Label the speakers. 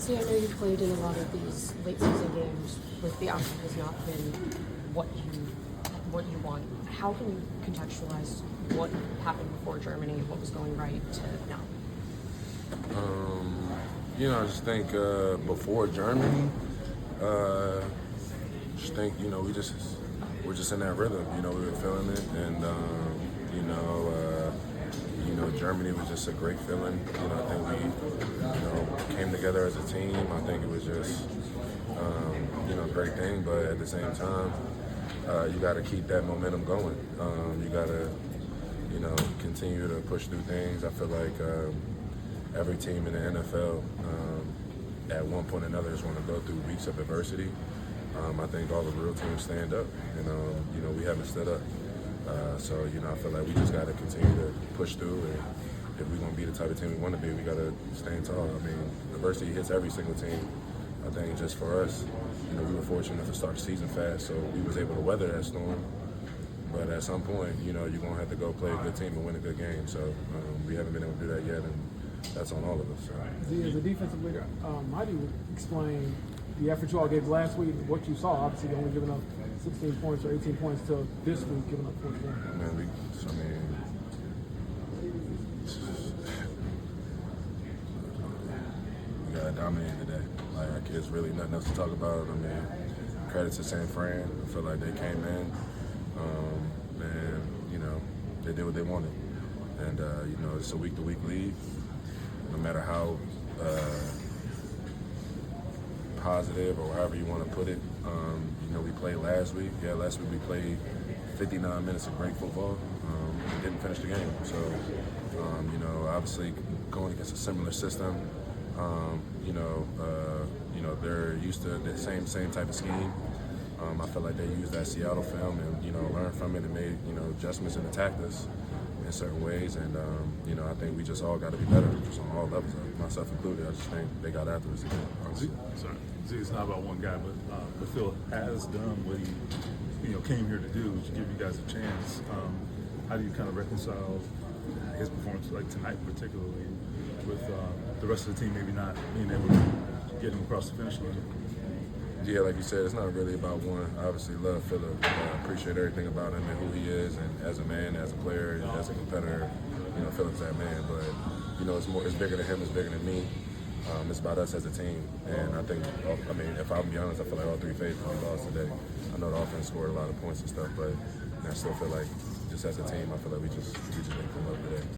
Speaker 1: See, I know you played in a lot of these late season games with the outcome has not been what you want. How can you contextualize what happened before Germany, what was going right to now?
Speaker 2: I just think before Germany, we're just in that rhythm. We were feeling it, and Germany was just a great feeling. I think we, came together as a team. I think it was just, a great thing. But at the same time, you got to keep that momentum going. You got to, continue to push through things. I feel like every team in the NFL, at one point or another, is going to go through weeks of adversity. I think all the real teams stand up, and we haven't stood up. So I feel like we just got to continue to push through, and if we're going to be the type of team we want to be, we got to stand tall. I mean, adversity hits every single team. I think just for us, we were fortunate to start the season fast, so we was able to weather that storm. But at some point, you're going to have to go play a good team and win a good game. So we haven't been able to do that yet, and that's on all of us. So.
Speaker 3: As a defensive leader, how do you explain the effort you all gave last week and what you saw? Obviously, you only giving up 16 points or 18 points till this week, giving up 41.
Speaker 2: We got dominated today. Like, it's really nothing else to talk about. Credit to San Fran. I feel like they came in, and they did what they wanted. And it's a week-to-week league. No matter how positive or however you want to put it, we played last week. Yeah, last week we played 59 minutes of great football. And didn't finish the game. So, obviously going against a similar system, they're used to the same type of scheme. I feel like they used that Seattle film and, learned from it and made, adjustments and attacked us in certain ways. And, I think we just all got to be better, just on all levels, myself included. I just think they got after us again.
Speaker 4: Sorry, it's not about one guy, but Phil has done what he, came here to do, to give you guys a chance. How do you kind of reconcile his performance, like tonight particularly, with the rest of the team maybe not being able to get him across the finish line?
Speaker 2: Yeah, like you said, it's not really about one. I obviously love Philip. Appreciate everything about him and who he is, and as a man, as a player, as a competitor. Philip's that man. But it's bigger than him. It's bigger than me. It's about us as a team. And I think, if I'm be honest, I feel like all three phases we lost today. I know the offense scored a lot of points and stuff, but I still feel like just as a team, I feel like we just didn't come up today.